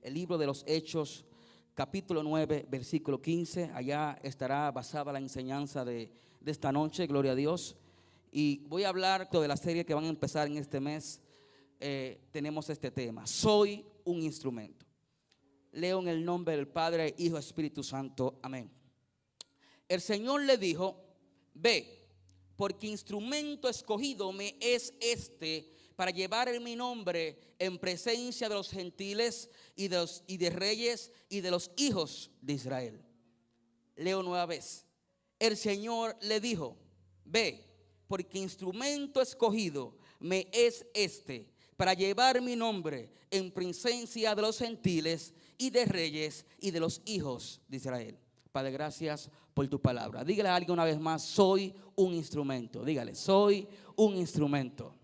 el libro de los Hechos, capítulo 9, versículo 15. Allá estará basada la enseñanza de esta noche, gloria a Dios. Y voy a hablar de la serie que van a empezar en este mes. Tenemos este tema: soy un instrumento. Leo en el nombre del Padre, Hijo, Espíritu Santo, amén. El Señor le dijo: ve, porque instrumento escogido me es este para llevar en mi nombre en presencia de los gentiles y de reyes y de los hijos de Israel. Leo nueva vez. El Señor le dijo: ve, porque instrumento escogido me es este para llevar mi nombre en presencia de los gentiles y de reyes y de los hijos de Israel. Padre, gracias por tu palabra. Dígale a alguien una vez más: soy un instrumento. Dígale: soy un instrumento.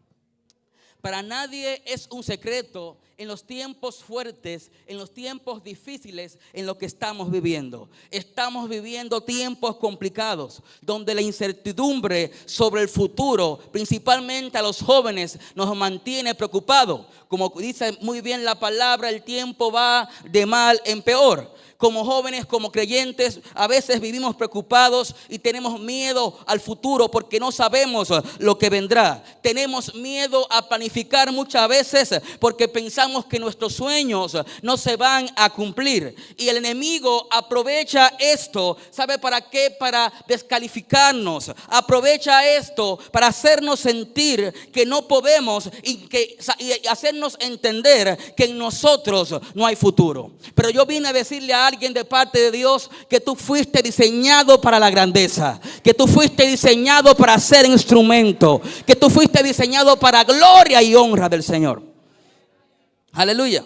Para nadie es un secreto en los tiempos fuertes, en los tiempos difíciles en lo que estamos viviendo. Estamos viviendo tiempos complicados, donde la incertidumbre sobre el futuro, principalmente a los jóvenes, nos mantiene preocupados. Como dice muy bien la palabra, el tiempo va de mal en peor. Como jóvenes, como creyentes, a veces vivimos preocupados y tenemos miedo al futuro porque no sabemos lo que vendrá. Tenemos miedo a planificar muchas veces porque pensamos que nuestros sueños no se van a cumplir. Y el enemigo aprovecha esto, ¿sabe para qué? Para descalificarnos. Aprovecha esto para hacernos sentir que no podemos y hacernos entender que en nosotros no hay futuro. Pero yo vine a decirle a alguien de parte de Dios que tú fuiste diseñado para la grandeza, que tú fuiste diseñado para ser instrumento, que tú fuiste diseñado para gloria y honra del Señor. Aleluya,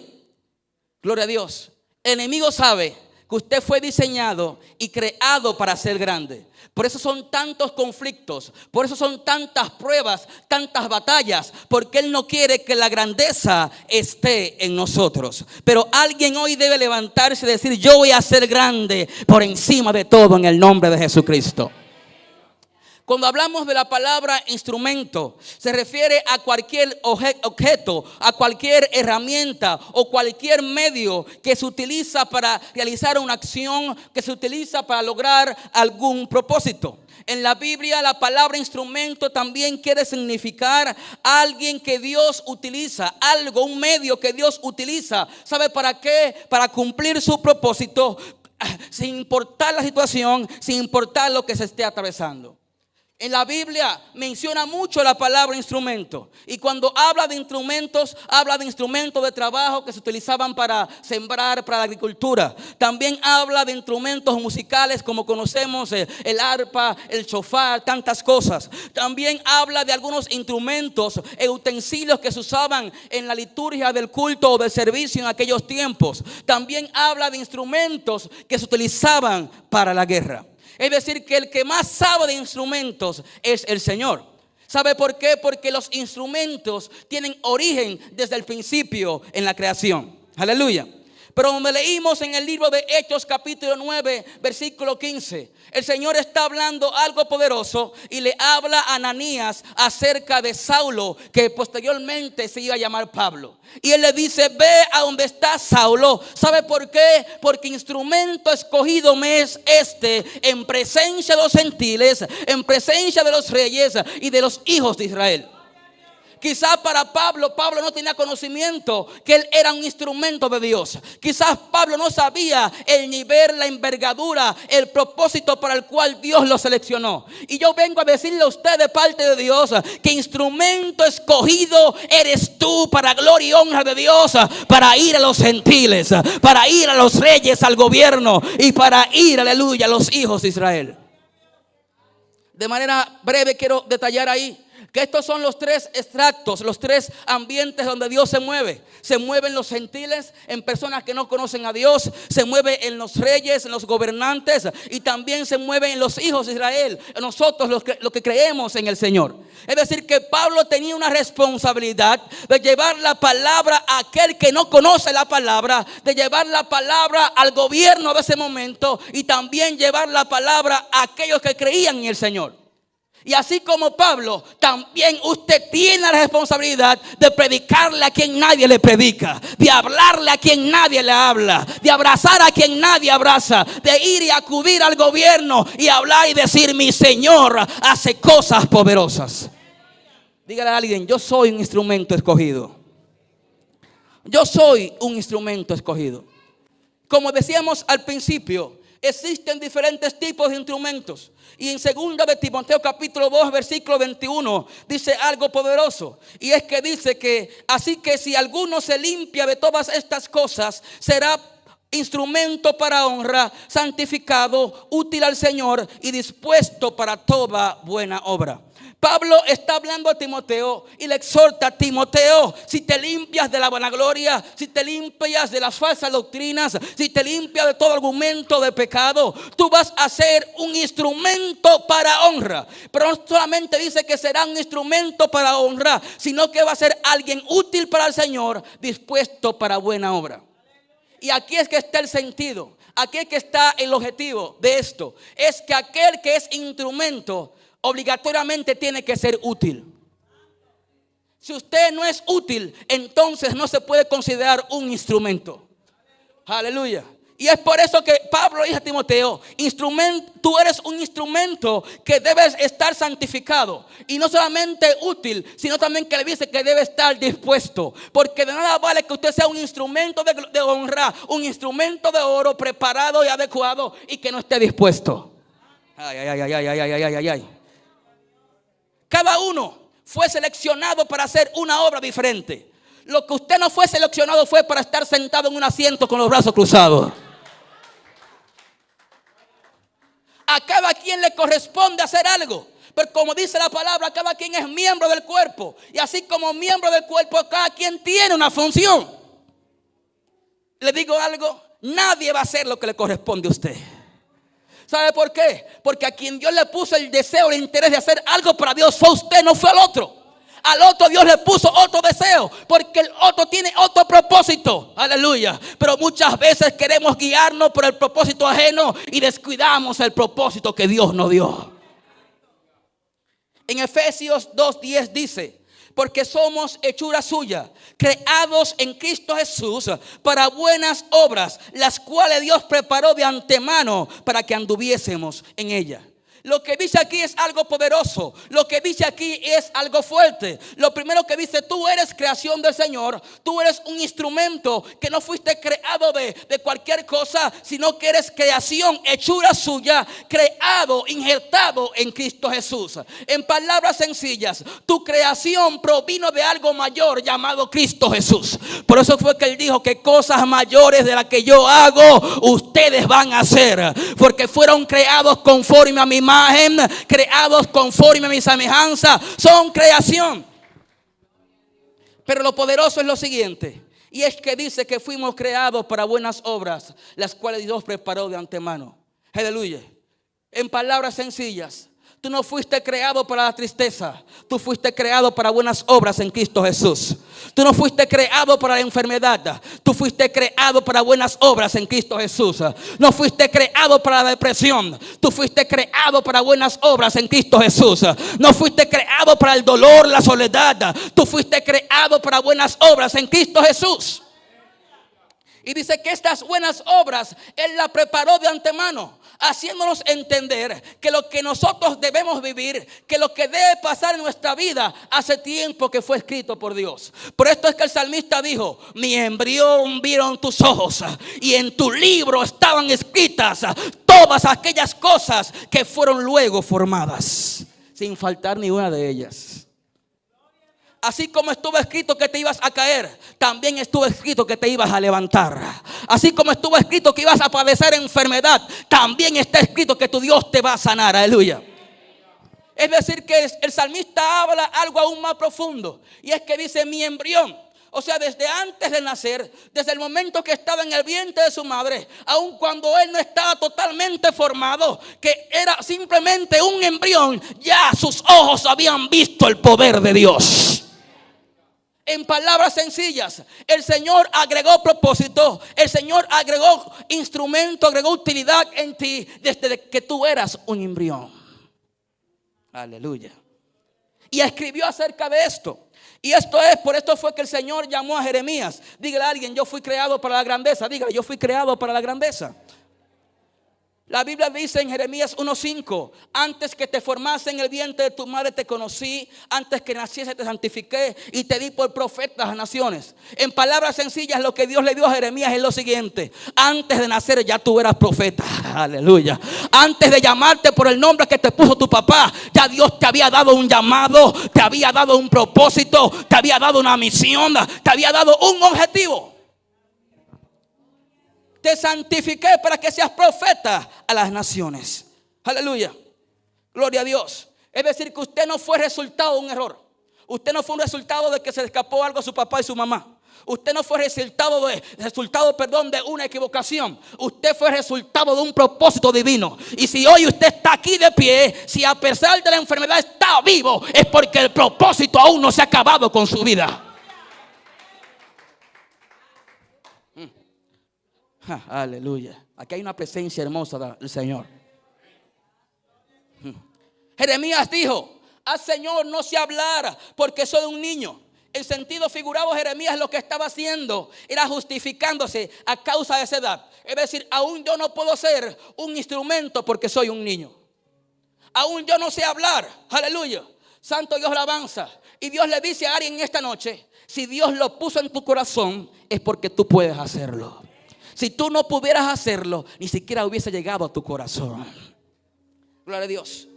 gloria a Dios. El enemigo sabe que usted fue diseñado y creado para ser grande. Por eso son tantos conflictos, por eso son tantas pruebas, tantas batallas, porque Él no quiere que la grandeza esté en nosotros. Pero alguien hoy debe levantarse y decir: yo voy a ser grande por encima de todo en el nombre de Jesucristo. Cuando hablamos de la palabra instrumento, se refiere a cualquier objeto, a cualquier herramienta o cualquier medio que se utiliza para realizar una acción, que se utiliza para lograr algún propósito. En la Biblia la palabra instrumento también quiere significar alguien que Dios utiliza, algo, un medio que Dios utiliza. ¿Sabe para qué? Para cumplir su propósito, sin importar la situación, sin importar lo que se esté atravesando. En la Biblia menciona mucho la palabra instrumento. Y cuando habla de instrumentos, habla de instrumentos de trabajo que se utilizaban para sembrar, para la agricultura. También habla de instrumentos musicales como conocemos el arpa, el shofar, tantas cosas. También habla de algunos instrumentos e utensilios que se usaban en la liturgia del culto o del servicio en aquellos tiempos. También habla de instrumentos que se utilizaban para la guerra. Es decir, que el que más sabe de instrumentos es el Señor. ¿Sabe por qué? Porque los instrumentos tienen origen desde el principio en la creación. Aleluya. Pero donde leímos en el libro de Hechos capítulo 9 versículo 15, el Señor está hablando algo poderoso y le habla a Ananías acerca de Saulo, que posteriormente se iba a llamar Pablo. Y él le dice: ve a donde está Saulo. ¿Sabe por qué? Porque instrumento escogido me es este en presencia de los gentiles, en presencia de los reyes y de los hijos de Israel. Quizás para Pablo no tenía conocimiento que él era un instrumento de Dios. Quizás Pablo no sabía el nivel, la envergadura, el propósito para el cual Dios lo seleccionó. Y yo vengo a decirle a usted de parte de Dios que instrumento escogido eres tú para gloria y honra de Dios, para ir a los gentiles, para ir a los reyes, al gobierno y para ir, aleluya, a los hijos de Israel. De manera breve quiero detallar ahí que estos son los tres extractos, los tres ambientes donde Dios se mueve. Se mueve en los gentiles, en personas que no conocen a Dios. Se mueve en los reyes, en los gobernantes. Y también se mueve en los hijos de Israel, en nosotros los que creemos en el Señor. Es decir, que Pablo tenía una responsabilidad de llevar la palabra a aquel que no conoce la palabra, de llevar la palabra al gobierno de ese momento y también llevar la palabra a aquellos que creían en el Señor. Y así como Pablo, también usted tiene la responsabilidad de predicarle a quien nadie le predica, de hablarle a quien nadie le habla, de abrazar a quien nadie abraza, de ir y acudir al gobierno y hablar y decir: mi Señor hace cosas poderosas. Dígale a alguien: yo soy un instrumento escogido. Yo soy un instrumento escogido. Como decíamos al principio, existen diferentes tipos de instrumentos. Y en 2 de Timoteo capítulo 2 versículo 21 dice algo poderoso. Y es que dice que así que si alguno se limpia de todas estas cosas, será instrumento para honra, santificado, útil al Señor y dispuesto para toda buena obra. Pablo está hablando a Timoteo y le exhorta: Timoteo, si te limpias de la vanagloria, si te limpias de las falsas doctrinas, si te limpias de todo argumento de pecado, tú vas a ser un instrumento para honra. Pero no solamente dice que será un instrumento para honra, sino que va a ser alguien útil para el Señor, dispuesto para buena obra. Y aquí es que está el sentido, aquí es que está el objetivo de esto. Es que aquel que es instrumento obligatoriamente tiene que ser útil. Si usted no es útil, entonces no se puede considerar un instrumento. Aleluya. Y es por eso que Pablo dice a Timoteo: tú eres un instrumento que debes estar santificado. Y no solamente útil, sino también que le dice que debe estar dispuesto. Porque de nada vale que usted sea un instrumento de honra, un instrumento de oro preparado y adecuado, y que no esté dispuesto. Ay. Cada uno fue seleccionado para hacer una obra diferente. Lo que usted no fue seleccionado fue para estar sentado en un asiento con los brazos cruzados. A cada quien le corresponde hacer algo. Pero como dice la palabra, cada quien es miembro del cuerpo. Y así como miembro del cuerpo, cada quien tiene una función. Le digo algo: nadie va a hacer lo que le corresponde a usted. ¿Sabe por qué? Porque a quien Dios le puso el deseo, el interés de hacer algo para Dios fue usted, no fue al otro. Al otro Dios le puso otro deseo, porque el otro tiene otro propósito. Aleluya. Pero muchas veces queremos guiarnos por el propósito ajeno y descuidamos el propósito que Dios nos dio. En Efesios 2:10 dice: porque somos hechura suya, creados en Cristo Jesús para buenas obras, las cuales Dios preparó de antemano para que anduviésemos en ellas. Lo que dice aquí es algo poderoso. Lo que dice aquí es algo fuerte. Lo primero que dice: tú eres creación del Señor. Tú eres un instrumento que no fuiste creado de cualquier cosa, sino que eres creación, hechura suya, creado, injertado en Cristo Jesús. En palabras sencillas, tu creación provino de algo mayor llamado Cristo Jesús. Por eso fue que Él dijo que cosas mayores de las que yo hago, ustedes van a hacer. Porque fueron creados conforme a mi imagen, creados conforme a mi semejanza, son creación. Pero lo poderoso es lo siguiente, y es que dice que fuimos creados para buenas obras, las cuales Dios preparó de antemano. Aleluya. En palabras sencillas, tú no fuiste creado para la tristeza. Tú fuiste creado para buenas obras en Cristo Jesús. Tú no fuiste creado para la enfermedad. Tú fuiste creado para buenas obras en Cristo Jesús. No fuiste creado para la depresión. Tú fuiste creado para buenas obras en Cristo Jesús. No fuiste creado para el dolor, la soledad. Tú fuiste creado para buenas obras en Cristo Jesús. Y dice que estas buenas obras Él las preparó de antemano, haciéndonos entender que lo que nosotros debemos vivir, que lo que debe pasar en nuestra vida, hace tiempo que fue escrito por Dios. Por esto es que el salmista dijo: mi embrión vieron tus ojos, y en tu libro estaban escritas todas aquellas cosas que fueron luego formadas, sin faltar ni una de ellas. Así como estuvo escrito que te ibas a caer, también estuvo escrito que te ibas a levantar. Así como estuvo escrito que ibas a padecer enfermedad, también está escrito que tu Dios te va a sanar. Aleluya. Es decir, que el salmista habla algo aún más profundo, y es que dice: mi embrión. O sea, desde antes de nacer, desde el momento que estaba en el vientre de su madre, aun cuando él no estaba totalmente formado, que era simplemente un embrión, ya sus ojos habían visto el poder de Dios. En palabras sencillas, el Señor agregó propósito, el Señor agregó instrumento, agregó utilidad en ti desde que tú eras un embrión. Aleluya. Y escribió acerca de esto. Y por esto fue que el Señor llamó a Jeremías. Dígale a alguien: yo fui creado para la grandeza. Dígale: yo fui creado para la grandeza. La Biblia dice en Jeremías 1:5: antes que te formase en el vientre de tu madre te conocí, antes que naciese te santifiqué y te di por profeta a las naciones. En palabras sencillas, lo que Dios le dio a Jeremías es lo siguiente: antes de nacer ya tú eras profeta. Aleluya. Antes de llamarte por el nombre que te puso tu papá, ya Dios te había dado un llamado, te había dado un propósito, te había dado una misión, te había dado un objetivo. Te santifiqué para que seas profeta a las naciones. Aleluya. Gloria a Dios. Es decir, que usted no fue resultado de un error. Usted no fue un resultado de que se le escapó algo a su papá y su mamá. Usted no fue resultado de una equivocación. Usted fue resultado de un propósito divino. Y si hoy usted está aquí de pie, si a pesar de la enfermedad está vivo, es porque el propósito aún no se ha acabado con su vida. Aleluya. Aquí hay una presencia hermosa del Señor. Jeremías dijo: al Señor no sé hablar porque soy un niño. En sentido figurado, Jeremías lo que estaba haciendo era justificándose a causa de esa edad. Es decir, aún yo no puedo ser un instrumento porque soy un niño. Aún yo no sé hablar. Aleluya. Santo Dios, alabanza. Y Dios le dice a alguien esta noche: si Dios lo puso en tu corazón es porque tú puedes hacerlo. Si tú no pudieras hacerlo, ni siquiera hubiese llegado a tu corazón. Gloria a Dios.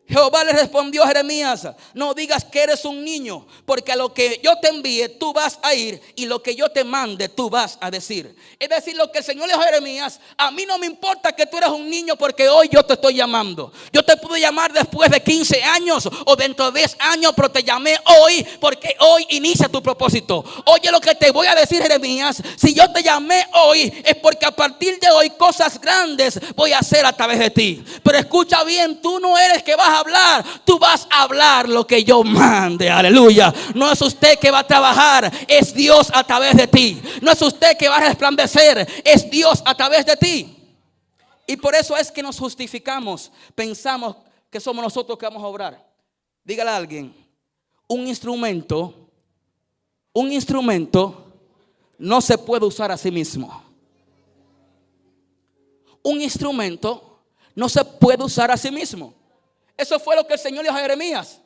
Jehová le respondió a Jeremías: no digas que eres un niño, porque a lo que yo te envíe tú vas a ir, y lo que yo te mande tú vas a decir. Es decir, lo que el Señor le dijo a Jeremías: a mí no me importa que tú eres un niño, porque hoy yo te estoy llamando. Yo te puedo llamar después de 15 años o dentro de 10 años, pero te llamé hoy porque hoy inicia tu propósito. Oye lo que te voy a decir, Jeremías: si yo te llamé hoy es porque a partir de hoy cosas grandes voy a hacer a través de ti. Pero escucha bien, tú no eres que vas a hablar, tú vas a hablar lo que yo mande. Aleluya. No es usted que va a trabajar, es Dios a través de ti. No es usted que va a resplandecer, es Dios a través de ti. Y por eso es que nos justificamos, pensamos que somos nosotros que vamos a obrar. Dígale a alguien: un instrumento no se puede usar a sí mismo. Un instrumento no se puede usar a sí mismo. Eso fue lo que el Señor dijo a Jeremías: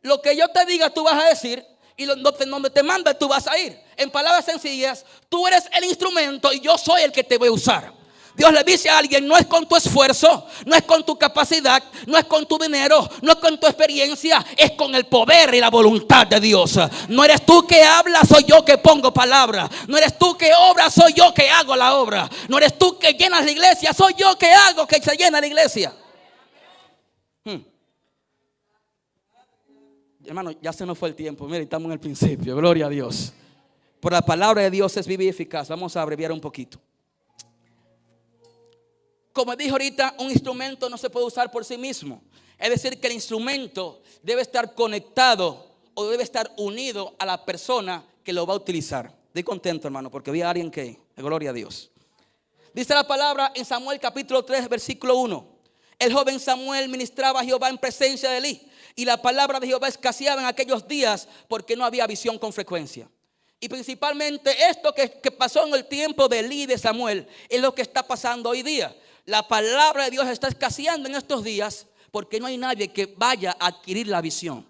lo que yo te diga tú vas a decir, y donde te manda tú vas a ir. En palabras sencillas, tú eres el instrumento y yo soy el que te voy a usar. Dios le dice a alguien: no es con tu esfuerzo, no es con tu capacidad, no es con tu dinero, no es con tu experiencia, es con el poder y la voluntad de Dios. No eres tú que hablas, soy yo que pongo palabra. No eres tú que obras, soy yo que hago la obra. No eres tú que llenas la iglesia, soy yo que hago que se llene la iglesia. Hermano, ya se nos fue el tiempo. Mira, estamos en el principio. Gloria a Dios. Por la palabra de Dios es viva y eficaz. Vamos a abreviar un poquito. Como dije ahorita, un instrumento no se puede usar por sí mismo. Es decir, que el instrumento debe estar conectado o debe estar unido a la persona que lo va a utilizar. Estoy contento, hermano, porque vi a alguien que, gloria a Dios. Dice la palabra en Samuel capítulo 3, versículo 1. El joven Samuel ministraba a Jehová en presencia de Elí, y la palabra de Jehová escaseaba en aquellos días porque no había visión con frecuencia. Y principalmente esto que pasó en el tiempo de Elí y de Samuel es lo que está pasando hoy día. La palabra de Dios está escaseando en estos días porque no hay nadie que vaya a adquirir la visión.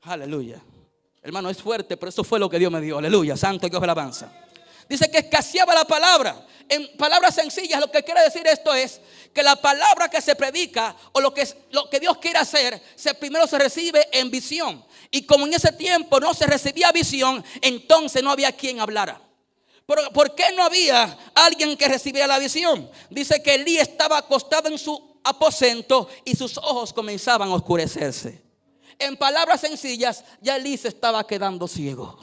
Aleluya. Hermano, es fuerte, pero eso fue lo que Dios me dio. Aleluya, santo Dios, alabanza. Dice que escaseaba la palabra. En palabras sencillas, lo que quiere decir esto es que la palabra que se predica o lo que Dios quiere hacer, primero se recibe en visión. Y como en ese tiempo no se recibía visión, entonces no había quien hablara. ¿Por qué no había alguien que recibiera la visión? Dice que Elí estaba acostado en su aposento y sus ojos comenzaban a oscurecerse. En palabras sencillas, ya Elí se estaba quedando ciego.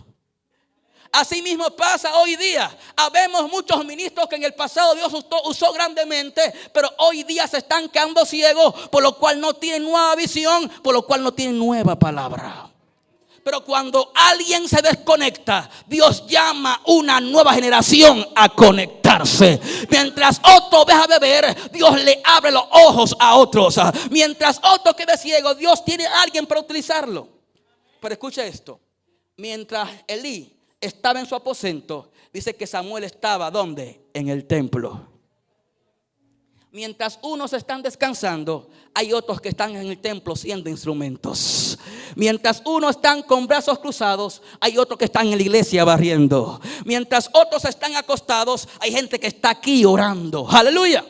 Así mismo pasa hoy día. Habemos muchos ministros que en el pasado Dios usó grandemente, pero hoy día se están quedando ciegos, por lo cual no tienen nueva visión, por lo cual no tienen nueva palabra. Pero cuando alguien se desconecta, Dios llama una nueva generación a conectarse. Mientras otro deja de ver, Dios le abre los ojos a otros. Mientras otro quede ciego, Dios tiene a alguien para utilizarlo. Pero escucha esto. Mientras Elí estaba en su aposento, dice que Samuel estaba ¿dónde? En el templo. Mientras unos están descansando, hay otros que están en el templo siendo instrumentos. Mientras unos están con brazos cruzados, hay otros que están en la iglesia barriendo. Mientras otros están acostados, hay gente que está aquí orando. Aleluya.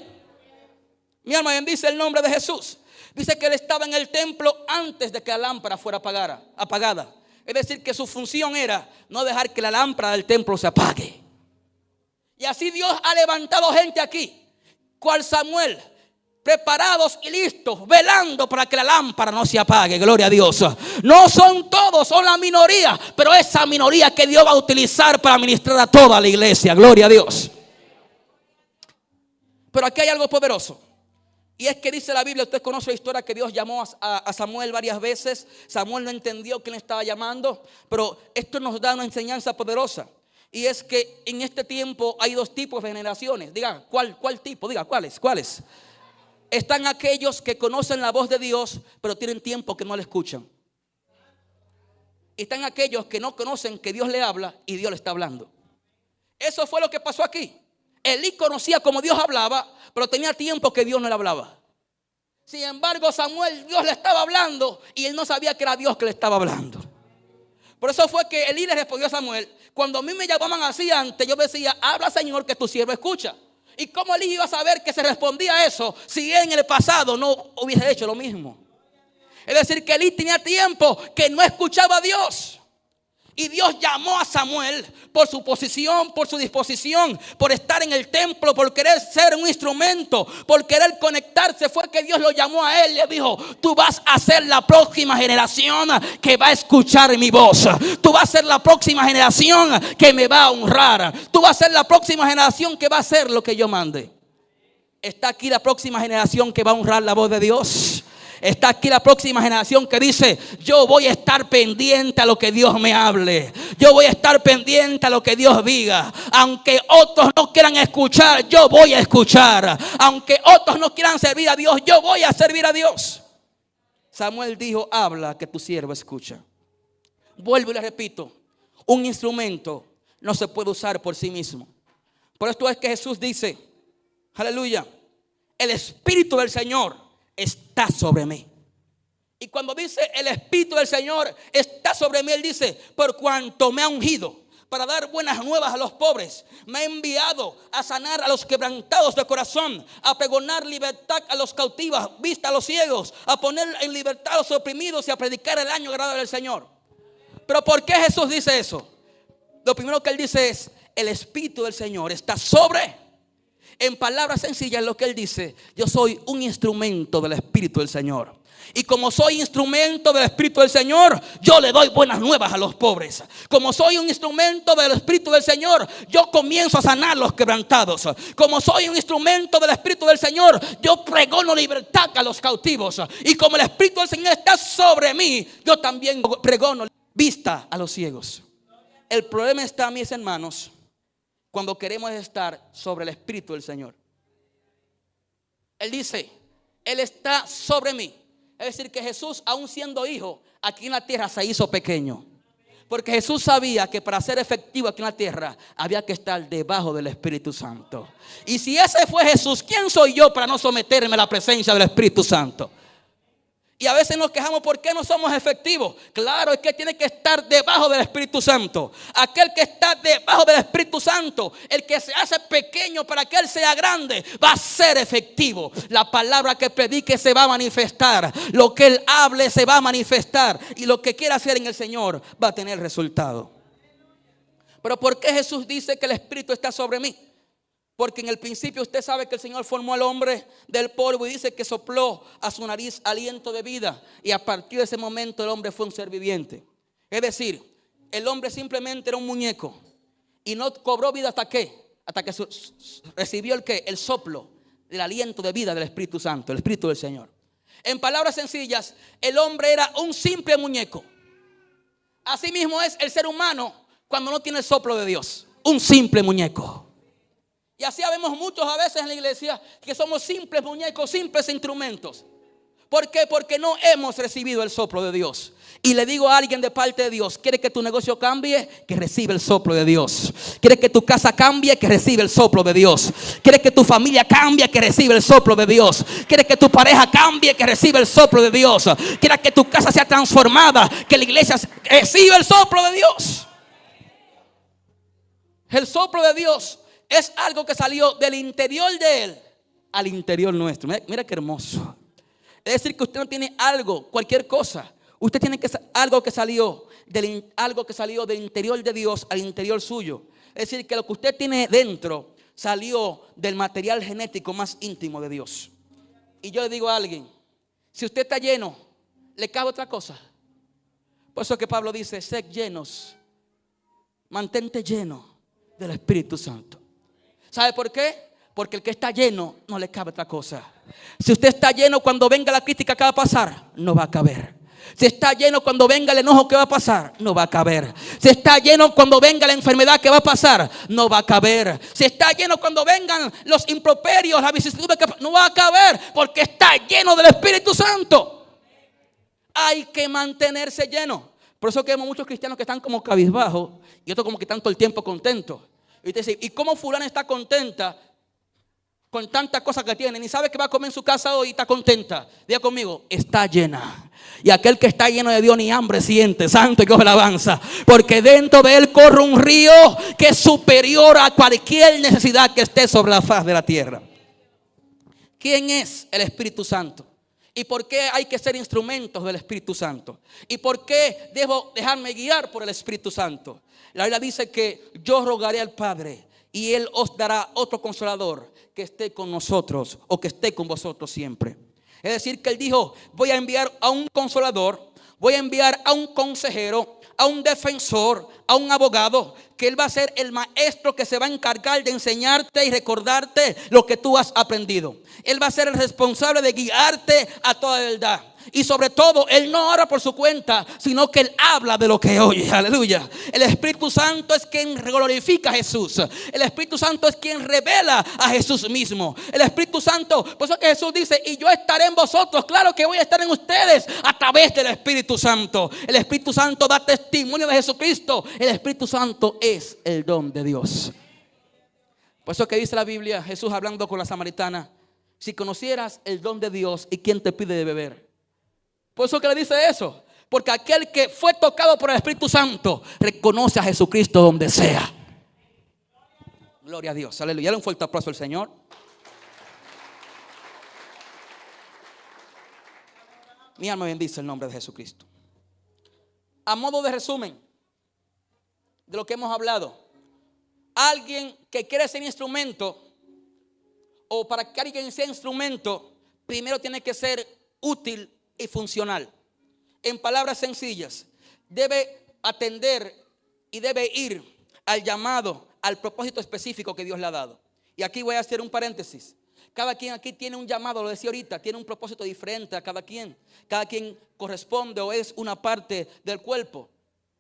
Mi alma bendice el nombre de Jesús. Dice que él estaba en el templo antes de que la lámpara fuera apagada. Es decir, que su función era no dejar que la lámpara del templo se apague. Y así Dios ha levantado gente aquí, cual Samuel, preparados y listos, velando para que la lámpara no se apague. Gloria a Dios. No son todos, son la minoría, pero esa minoría que Dios va a utilizar para ministrar a toda la iglesia. Gloria a Dios. Pero aquí hay algo poderoso. Y es que dice la Biblia, usted conoce la historia que Dios llamó a Samuel varias veces. Samuel no entendió quién estaba llamando, pero esto nos da una enseñanza poderosa. Y es que en este tiempo hay dos tipos de generaciones. Diga, ¿cuál tipo? Diga, ¿cuáles? Están aquellos que conocen la voz de Dios, pero tienen tiempo que no le escuchan. Y están aquellos que no conocen que Dios le habla y Dios le está hablando. Eso fue lo que pasó aquí. Elí conocía cómo Dios hablaba, pero tenía tiempo que Dios no le hablaba. Sin embargo, Samuel, Dios le estaba hablando y él no sabía que era Dios que le estaba hablando. Por eso fue que Elí le respondió a Samuel: cuando a mí me llamaban así antes, yo decía, habla, Señor, que tu siervo escucha. ¿Y cómo Elí iba a saber que se respondía a eso si él en el pasado no hubiese hecho lo mismo? Es decir, que Elí tenía tiempo que no escuchaba a Dios. Y Dios llamó a Samuel por su posición, por su disposición, por estar en el templo, por querer ser un instrumento, por querer conectarse. Fue que Dios lo llamó a él y le dijo: tú vas a ser la próxima generación que va a escuchar mi voz. Tú vas a ser la próxima generación que me va a honrar. Tú vas a ser la próxima generación que va a hacer lo que yo mande. Está aquí la próxima generación que va a honrar la voz de Dios. Está aquí la próxima generación que dice: yo voy a estar pendiente a lo que Dios me hable. Yo voy a estar pendiente a lo que Dios diga. Aunque otros no quieran escuchar, yo voy a escuchar. Aunque otros no quieran servir a Dios, yo voy a servir a Dios. Samuel dijo: habla, que tu siervo escucha. Vuelvo y le repito: un instrumento no se puede usar por sí mismo. Por esto es que Jesús dice, aleluya, el Espíritu del Señor está sobre mí. Y cuando dice el Espíritu del Señor está sobre mí, Él dice: por cuanto me ha ungido para dar buenas nuevas a los pobres, me ha enviado a sanar a los quebrantados de corazón, a pregonar libertad a los cautivos, vista a los ciegos, a poner en libertad a los oprimidos y a predicar el año agradable del Señor. Pero ¿por qué Jesús dice eso? Lo primero que Él dice es: el Espíritu del Señor está sobre. En palabras sencillas, lo que Él dice: yo soy un instrumento del Espíritu del Señor. Y como soy instrumento del Espíritu del Señor, yo le doy buenas nuevas a los pobres. Como soy un instrumento del Espíritu del Señor, yo comienzo a sanar los quebrantados. Como soy un instrumento del Espíritu del Señor, yo pregono libertad a los cautivos. Y como el Espíritu del Señor está sobre mí, yo también pregono vista a los ciegos. El problema está, mis hermanos, cuando queremos estar sobre el Espíritu del Señor. Él dice: Él está sobre mí. Es decir, que Jesús, aún siendo hijo, aquí en la tierra se hizo pequeño. Porque Jesús sabía que para ser efectivo aquí en la tierra había que estar debajo del Espíritu Santo. Y si ese fue Jesús, ¿quién soy yo para no someterme a la presencia del Espíritu Santo? Y a veces nos quejamos: ¿por qué no somos efectivos? Claro, es que tiene que estar debajo del Espíritu Santo. Aquel que está debajo del Espíritu Santo, el que se hace pequeño para que Él sea grande, va a ser efectivo. La palabra que predique se va a manifestar. Lo que Él hable se va a manifestar. Y lo que quiera hacer en el Señor va a tener resultado. Pero ¿por qué Jesús dice que el Espíritu está sobre mí? Porque en el principio usted sabe que el Señor formó al hombre del polvo y dice que sopló a su nariz aliento de vida. Y a partir de ese momento el hombre fue un ser viviente. Es decir, el hombre simplemente era un muñeco y no cobró vida hasta que recibió el soplo del aliento de vida del Espíritu Santo, el Espíritu del Señor. En palabras sencillas, el hombre era un simple muñeco. Así mismo es el ser humano cuando no tiene el soplo de Dios. Un simple muñeco. Y así habemos muchos a veces en la iglesia que somos simples muñecos, simples instrumentos. ¿Por qué? Porque no hemos recibido el soplo de Dios. Y le digo a alguien de parte de Dios: ¿quiere que tu negocio cambie? Que reciba el soplo de Dios. ¿Quiere que tu casa cambie? Que reciba el soplo de Dios. ¿Quiere que tu familia cambie? Que reciba el soplo de Dios. ¿Quiere que tu pareja cambie? Que reciba el soplo de Dios. ¿Quiere que tu casa sea transformada? Que la iglesia reciba el soplo de Dios. El soplo de Dios es algo que salió del interior de Él al interior nuestro. Mira qué hermoso. Es decir, que usted no tiene algo, cualquier cosa. Usted tiene algo que salió del interior de Dios al interior suyo. Es decir, que lo que usted tiene dentro salió del material genético más íntimo de Dios. Y yo le digo a alguien: si usted está lleno, ¿le cabe otra cosa? Por eso que Pablo dice: sed llenos, mantente lleno del Espíritu Santo. ¿Sabe por qué? Porque el que está lleno no le cabe otra cosa. Si usted está lleno, cuando venga la crítica, ¿qué va a pasar? No va a caber. Si está lleno, cuando venga el enojo, ¿qué va a pasar? No va a caber. Si está lleno, cuando venga la enfermedad, ¿qué va a pasar? No va a caber. Si está lleno, cuando vengan los improperios, las vicisitudes, no va a caber, porque está lleno del Espíritu Santo. Hay que mantenerse lleno. Por eso que vemos muchos cristianos que están como cabizbajos y otros como que están todo el tiempo contentos. Y te dice: ¿y cómo fulana está contenta con tantas cosas que tiene? Ni sabe que va a comer en su casa hoy y está contenta. Diga conmigo: está llena. Y aquel que está lleno de Dios ni hambre siente. Santo y Dios alabanza. Porque dentro de él corre un río que es superior a cualquier necesidad que esté sobre la faz de la tierra. ¿Quién es el Espíritu Santo? ¿Y por qué hay que ser instrumentos del Espíritu Santo? ¿Y por qué debo dejarme guiar por el Espíritu Santo? La Biblia dice que yo rogaré al Padre y Él os dará otro consolador que esté con nosotros, o que esté con vosotros siempre. Es decir, que Él dijo: voy a enviar a un consolador, voy a enviar a un consejero, a un defensor, a un abogado, que Él va a ser el maestro que se va a encargar de enseñarte y recordarte lo que tú has aprendido. Él va a ser el responsable de guiarte a toda verdad. Y sobre todo, Él no ora por su cuenta, sino que Él habla de lo que oye. Aleluya. El Espíritu Santo es quien glorifica a Jesús. El Espíritu Santo es quien revela a Jesús mismo. El Espíritu Santo, por eso que Jesús dice: y yo estaré en vosotros. Claro que voy a estar en ustedes a través del Espíritu Santo. El Espíritu Santo da testimonio de Jesucristo. El Espíritu Santo es el don de Dios. Por eso que dice la Biblia, Jesús hablando con la samaritana: si conocieras el don de Dios y quién te pide de beber. Por eso que le dice eso. Porque aquel que fue tocado por el Espíritu Santo reconoce a Jesucristo donde sea. Gloria a Dios, aleluya. Dale un fuerte aplauso al Señor. Mi alma bendice el nombre de Jesucristo. A modo de resumen de lo que hemos hablado, alguien que quiere ser instrumento, o para que alguien sea instrumento, primero tiene que ser útil y funcional. En palabras sencillas, debe atender y debe ir al llamado, al propósito específico que Dios le ha dado. Y aquí voy a hacer un paréntesis. Cada quien aquí tiene un llamado, lo decía ahorita, tiene un propósito diferente a cada quien. Cada quien corresponde o es una parte del cuerpo.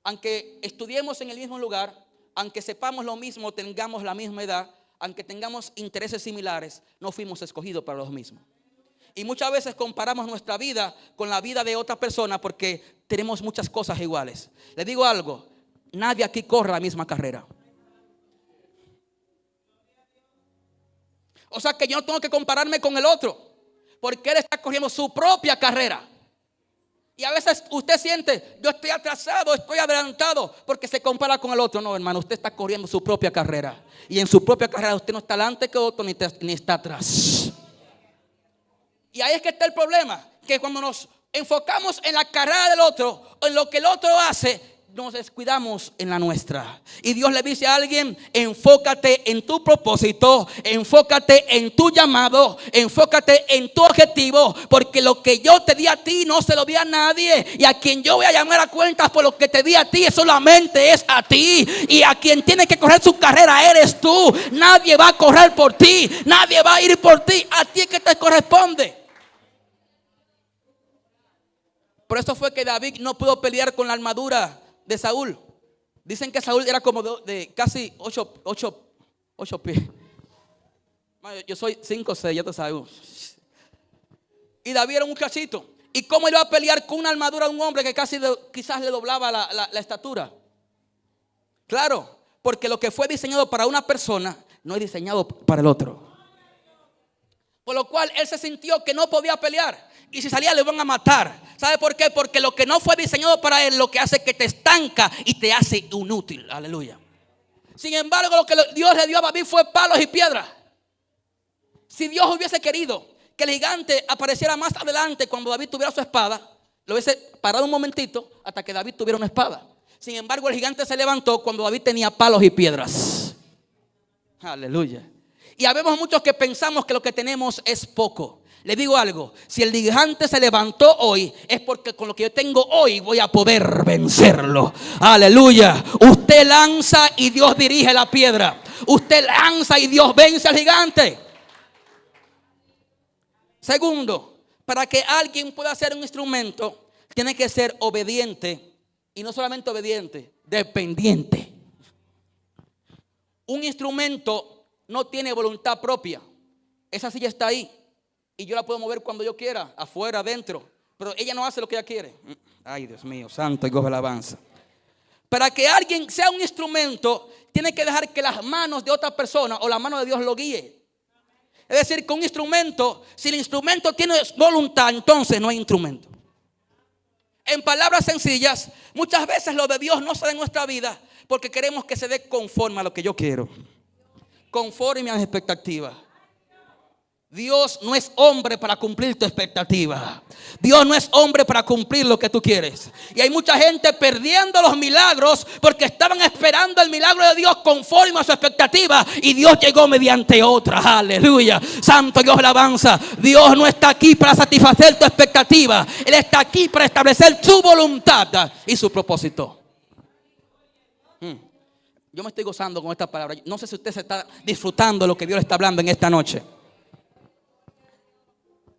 Aunque estudiemos en el mismo lugar, aunque sepamos lo mismo, tengamos la misma edad, aunque tengamos intereses similares, no fuimos escogidos para los mismos. Y muchas veces comparamos nuestra vida con la vida de otra persona porque tenemos muchas cosas iguales. Les digo algo: nadie aquí corre la misma carrera. O sea que yo no tengo que compararme con el otro, porque él está corriendo su propia carrera. Y a veces usted siente: yo estoy atrasado, estoy adelantado, porque se compara con el otro. No, hermano, usted está corriendo su propia carrera. Y en su propia carrera usted no está adelante que otro, ni está atrás. Y ahí es que está el problema, que cuando nos enfocamos en la carrera del otro, en lo que el otro hace, nos descuidamos en la nuestra. Y Dios le dice a alguien: enfócate en tu propósito, enfócate en tu llamado, enfócate en tu objetivo, porque lo que yo te di a ti no se lo di a nadie, y a quien yo voy a llamar a cuentas por lo que te di a ti solamente es a ti. Y a quien tiene que correr su carrera eres tú. Nadie va a correr por ti, nadie va a ir por ti, a ti es que te corresponde. Por eso fue que David no pudo pelear con la armadura de Saúl. Dicen que Saúl era como de casi 8 pies. Yo soy 5 o 6, ya te sabes. Y David era un muchachito. ¿Y cómo iba a pelear con una armadura de un hombre que quizás le doblaba la estatura? Claro, porque lo que fue diseñado para una persona no es diseñado para el otro. Por lo cual él se sintió que no podía pelear. Y si salía le van a matar. ¿Sabe por qué? Porque lo que no fue diseñado para él, lo que hace es que te estanca y te hace inútil. Aleluya. Sin embargo, lo que Dios le dio a David fue palos y piedras. Si Dios hubiese querido que el gigante apareciera más adelante cuando David tuviera su espada, lo hubiese parado un momentito hasta que David tuviera una espada. Sin embargo, el gigante se levantó cuando David tenía palos y piedras. Aleluya. Y habemos muchos que pensamos que lo que tenemos es poco. Le digo algo, si el gigante se levantó hoy, es porque con lo que yo tengo hoy voy a poder vencerlo. Aleluya. Usted lanza y Dios dirige la piedra. Usted lanza y Dios vence al gigante. Segundo, para que alguien pueda ser un instrumento, tiene que ser obediente. Y no solamente obediente, dependiente. Un instrumento no tiene voluntad propia. Esa silla está ahí y yo la puedo mover cuando yo quiera, afuera, adentro. Pero ella no hace lo que ella quiere. Ay, Dios mío, santo y gozo de alabanza. Para que alguien sea un instrumento, tiene que dejar que las manos de otra persona o la mano de Dios lo guíe. Es decir, que un instrumento, si el instrumento tiene voluntad, entonces no hay instrumento. En palabras sencillas, muchas veces lo de Dios no se da en nuestra vida porque queremos que se dé conforme a lo que yo quiero, conforme a mis expectativas. Dios no es hombre para cumplir tu expectativa. Dios no es hombre para cumplir lo que tú quieres. Y hay mucha gente perdiendo los milagros porque estaban esperando el milagro de Dios conforme a su expectativa y Dios llegó mediante otra. Aleluya. Santo Dios, alabanza. Dios no está aquí para satisfacer tu expectativa. Él está aquí para establecer su voluntad y su propósito. Yo me estoy gozando con esta palabra. No sé si usted se está disfrutando de lo que Dios le está hablando en esta noche.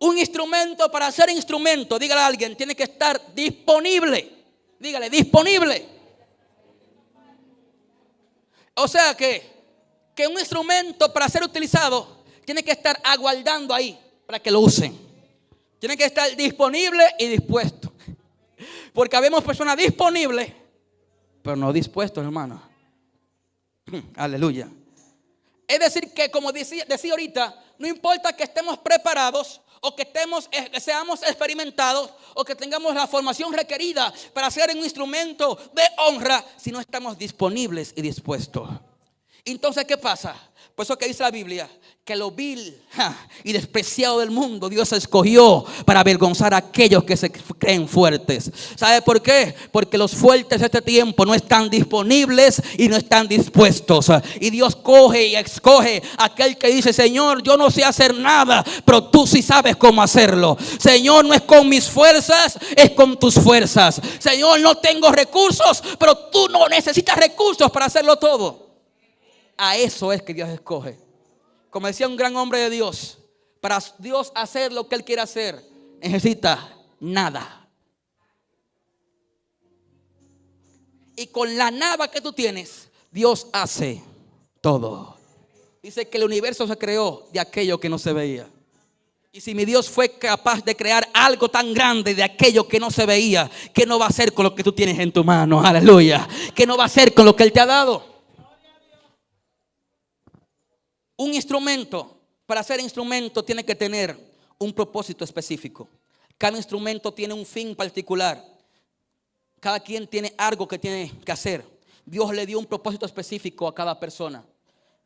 Un instrumento, para ser instrumento, dígale a alguien, tiene que estar disponible. Dígale, disponible. O sea que un instrumento para ser utilizado tiene que estar aguardando ahí para que lo usen. Tiene que estar disponible y dispuesto. Porque habemos personas disponibles, pero no dispuestos, hermano. Aleluya. Es decir que, como decía ahorita, no importa que estemos preparados o que seamos experimentados o que tengamos la formación requerida para ser un instrumento de honra, si no estamos disponibles y dispuestos. Entonces, ¿qué pasa? Por eso que dice la Biblia, que lo vil y despreciado del mundo Dios escogió para avergonzar a aquellos que se creen fuertes. ¿Sabe por qué? Porque los fuertes de este tiempo no están disponibles y no están dispuestos. Y Dios coge y escoge a aquel que dice: Señor, yo no sé hacer nada, pero tú sí sabes cómo hacerlo. Señor, no es con mis fuerzas, es con tus fuerzas. Señor, no tengo recursos, pero tú no necesitas recursos para hacerlo todo. A eso es que Dios escoge. Como decía un gran hombre de Dios, para Dios hacer lo que Él quiere hacer, necesita nada. Y con la nada que tú tienes, Dios hace todo. Dice que el universo se creó de aquello que no se veía. Y si mi Dios fue capaz de crear algo tan grande de aquello que no se veía, ¿qué no va a hacer con lo que tú tienes en tu mano? Aleluya. ¿Qué no va a hacer con lo que Él te ha dado? Un instrumento, para ser instrumento, tiene que tener un propósito específico. Cada instrumento tiene un fin particular. Cada quien tiene algo que tiene que hacer. Dios le dio un propósito específico a cada persona.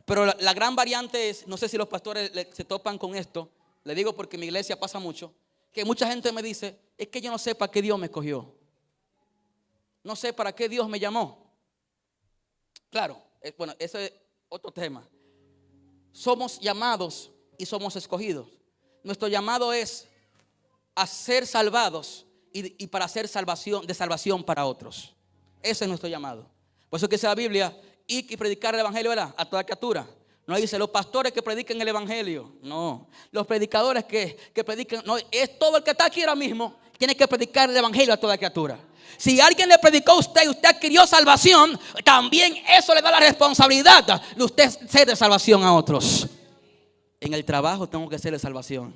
Pero la gran variante es, no sé si los pastores se topan con esto, le digo porque en mi iglesia pasa mucho, que mucha gente me dice: es que yo no sé para qué Dios me escogió. No sé para qué Dios me llamó. Claro, bueno, ese es otro tema. Somos llamados y somos escogidos. Nuestro llamado es a ser salvados y para hacer salvación para otros. Ese es nuestro llamado. Por eso que dice la Biblia: ir y predicar el evangelio, ¿verdad?, a toda criatura. No dice los pastores que predican el evangelio. No, los predicadores que predican. No, es todo el que está aquí ahora mismo. Tiene que predicar el evangelio a toda criatura. Si alguien le predicó a usted y usted adquirió salvación, también eso le da la responsabilidad de usted ser de salvación a otros. En el trabajo tengo que ser de salvación.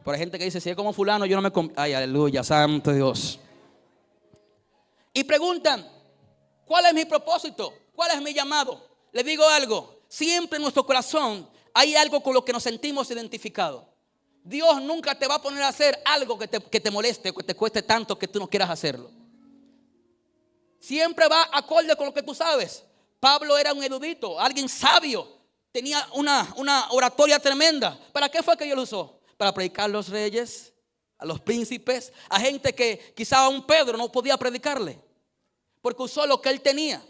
Por hay gente que dice, si es como fulano, yo no me... Ay, aleluya, santo Dios. Y preguntan, ¿cuál es mi propósito? ¿Cuál es mi llamado? Les digo algo, siempre en nuestro corazón hay algo con lo que nos sentimos identificados. Dios nunca te va a poner a hacer algo que te moleste, que te cueste tanto que tú no quieras hacerlo. Siempre va acorde con lo que tú sabes. Pablo era un erudito, alguien sabio, tenía una oratoria tremenda. ¿Para qué fue que Dios lo usó? Para predicar a los reyes, a los príncipes, a gente que quizá a un Pedro no podía predicarle, porque usó lo que él tenía.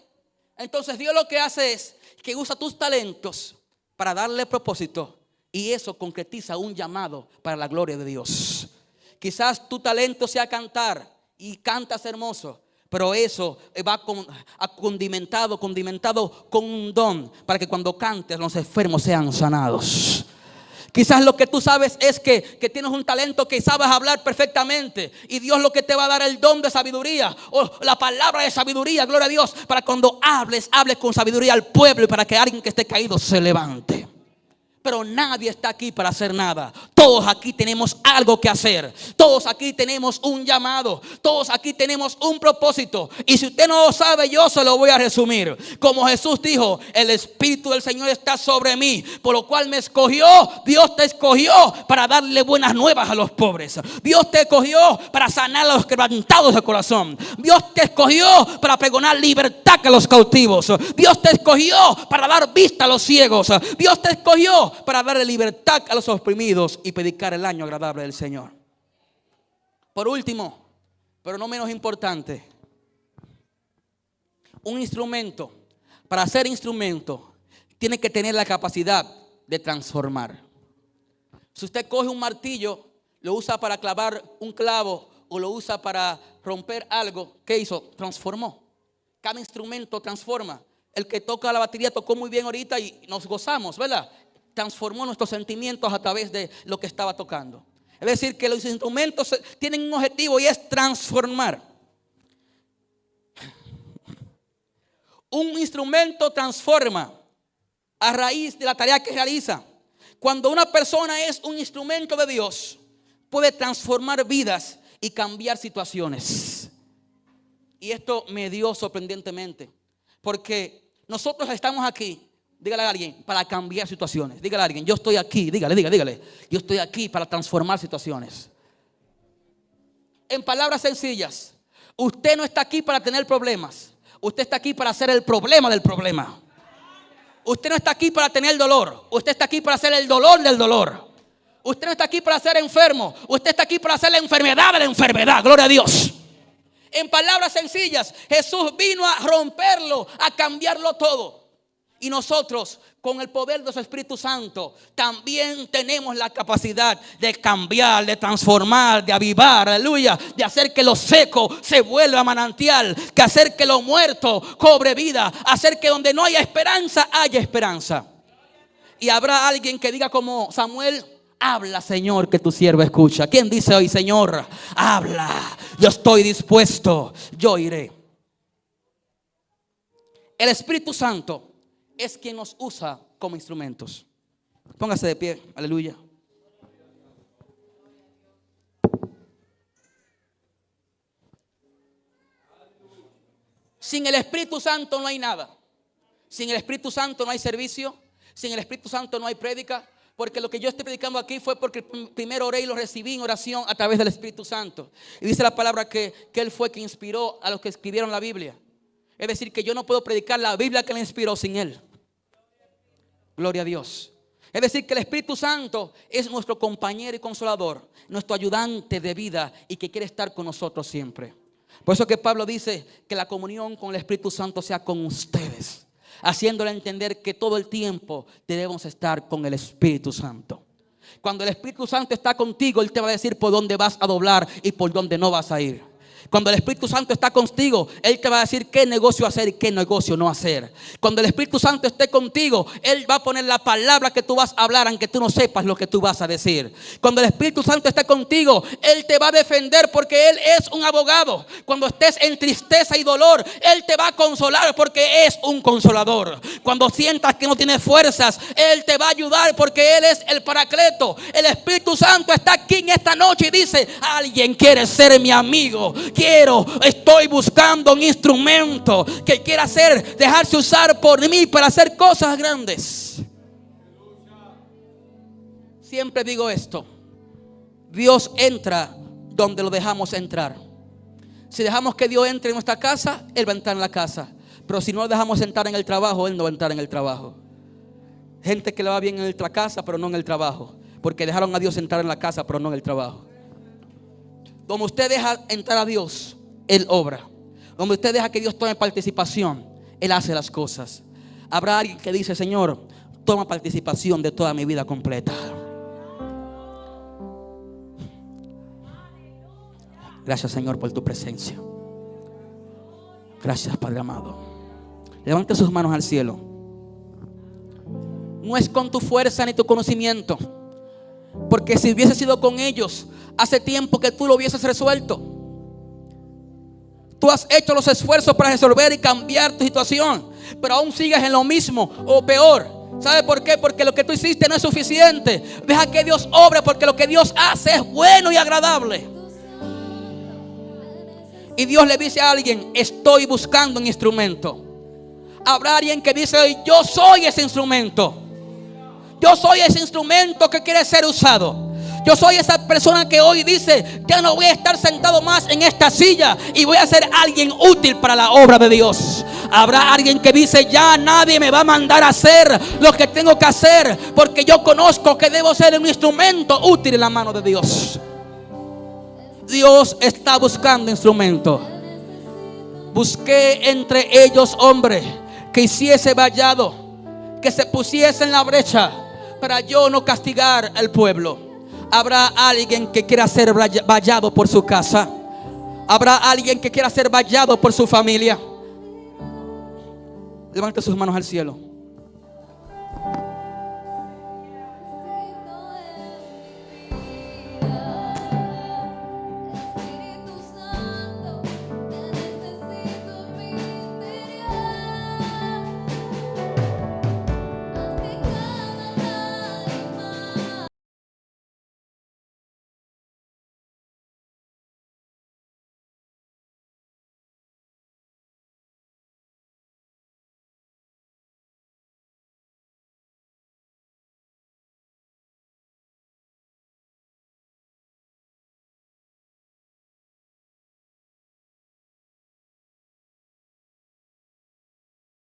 Entonces Dios lo que hace es que usa tus talentos para darle propósito. Y eso concretiza un llamado para la gloria de Dios. Quizás tu talento sea cantar y cantas hermoso, pero eso va condimentado con un don para que cuando cantes los enfermos sean sanados. Quizás lo que tú sabes es que tienes un talento, que sabes hablar perfectamente, y Dios lo que te va a dar el don de sabiduría o la palabra de sabiduría, gloria a Dios, para cuando hables con sabiduría al pueblo y para que alguien que esté caído se levante. Pero nadie está aquí para hacer nada. Todos aquí tenemos algo que hacer. Todos aquí tenemos un llamado. Todos aquí tenemos un propósito. Y si usted no lo sabe, yo se lo voy a resumir. Como Jesús dijo, el Espíritu del Señor está sobre mí, por lo cual me escogió. Dios te escogió para darle buenas nuevas a los pobres. Dios te escogió para sanar a los quebrantados de corazón. Dios te escogió para pregonar libertad a los cautivos. Dios te escogió para dar vista a los ciegos. Dios te escogió para darle libertad a los oprimidos y predicar el año agradable del Señor. Por último, pero no menos importante, un instrumento, para ser instrumento, tiene que tener la capacidad de transformar. Si usted coge un martillo, lo usa para clavar un clavo o lo usa para romper algo, ¿qué hizo? Transformó. Cada instrumento transforma. El que toca la batería tocó muy bien ahorita y nos gozamos, ¿verdad? Transformó nuestros sentimientos a través de lo que estaba tocando. Es decir, que los instrumentos tienen un objetivo y es transformar. Un instrumento transforma a raíz de la tarea que realiza. Cuando una persona es un instrumento de Dios, puede transformar vidas y cambiar situaciones. Y esto me dio sorprendentemente, porque nosotros estamos aquí. Dígale a alguien, para cambiar situaciones. Dígale a alguien, yo estoy aquí. Dígale. Yo estoy aquí para transformar situaciones. En palabras sencillas, usted no está aquí para tener problemas. Usted está aquí para hacer el problema del problema. Usted no está aquí para tener dolor. Usted está aquí para hacer el dolor del dolor. Usted no está aquí para ser enfermo. Usted está aquí para hacer la enfermedad de la enfermedad. Gloria a Dios. En palabras sencillas, Jesús vino a romperlo, a cambiarlo todo. Y nosotros, con el poder de su Espíritu Santo, también tenemos la capacidad de cambiar, de transformar, de avivar, aleluya, de hacer que lo seco se vuelva manantial, que hacer que lo muerto cobre vida, hacer que donde no haya esperanza, haya esperanza. Y habrá alguien que diga como Samuel: habla, Señor, que tu siervo escucha. ¿Quién dice hoy, Señor, habla? Yo estoy dispuesto, yo iré. El Espíritu Santo es quien nos usa como instrumentos. Póngase de pie, aleluya. Sin el Espíritu Santo no hay nada. Sin el Espíritu Santo no hay servicio. Sin el Espíritu Santo no hay prédica. Porque lo que yo estoy predicando aquí fue porque primero oré y lo recibí en oración a través del Espíritu Santo. Y dice la palabra que Él fue quien inspiró a los que escribieron la Biblia. Es decir, que yo no puedo predicar la Biblia que Él inspiró sin Él. Gloria a Dios. Es decir, que el Espíritu Santo es nuestro compañero y consolador, nuestro ayudante de vida y que quiere estar con nosotros siempre. Por eso que Pablo dice que la comunión con el Espíritu Santo sea con ustedes, haciéndole entender que todo el tiempo debemos estar con el Espíritu Santo. Cuando el Espíritu Santo está contigo, Él te va a decir por dónde vas a doblar y por dónde no vas a ir. Cuando el Espíritu Santo está contigo, Él te va a decir qué negocio hacer y qué negocio no hacer. Cuando el Espíritu Santo esté contigo, Él va a poner la palabra que tú vas a hablar, aunque tú no sepas lo que tú vas a decir. Cuando el Espíritu Santo esté contigo, Él te va a defender porque Él es un abogado. Cuando estés en tristeza y dolor, Él te va a consolar porque es un consolador. Cuando sientas que no tienes fuerzas, Él te va a ayudar porque Él es el Paracleto. El Espíritu Santo está aquí en esta noche y dice: alguien quiere ser mi amigo. Estoy buscando un instrumento que quiera dejarse usar por mí para hacer cosas grandes. Siempre digo esto: Dios entra donde lo dejamos entrar. Si dejamos que Dios entre en nuestra casa, Él va a entrar en la casa. Pero si no lo dejamos entrar en el trabajo, Él no va a entrar en el trabajo. Gente que le va bien en nuestra casa, pero no en el trabajo, porque dejaron a Dios entrar en la casa, pero no en el trabajo. Donde usted deja entrar a Dios, Él obra. Donde usted deja que Dios tome participación, Él hace las cosas. Habrá alguien que dice: Señor, toma participación de toda mi vida completa. Gracias, Señor, por tu presencia. Gracias, Padre amado. Levante sus manos al cielo. No es con tu fuerza ni tu conocimiento, porque si hubiese sido con ellos, hace tiempo que tú lo hubieses resuelto. Tú has hecho los esfuerzos para resolver y cambiar tu situación, pero aún sigues en lo mismo o peor. ¿Sabe por qué? Porque lo que tú hiciste no es suficiente. Deja que Dios obre, porque lo que Dios hace es bueno y agradable. Y Dios le dice a alguien: estoy buscando un instrumento. Habrá alguien que dice hoy: yo soy ese instrumento. Yo soy ese instrumento que quiere ser usado. Yo soy esa persona que hoy dice: ya no voy a estar sentado más en esta silla y voy a ser alguien útil para la obra de Dios. Habrá alguien que dice: ya nadie me va a mandar a hacer lo que tengo que hacer, porque yo conozco que debo ser un instrumento útil en la mano de Dios. Dios está buscando instrumentos. Busqué entre ellos hombre que hiciese vallado, que se pusiese en la brecha, para yo no castigar al pueblo. Habrá alguien que quiera ser vallado por su casa. Habrá alguien que quiera ser vallado por su familia. Levante sus manos al cielo.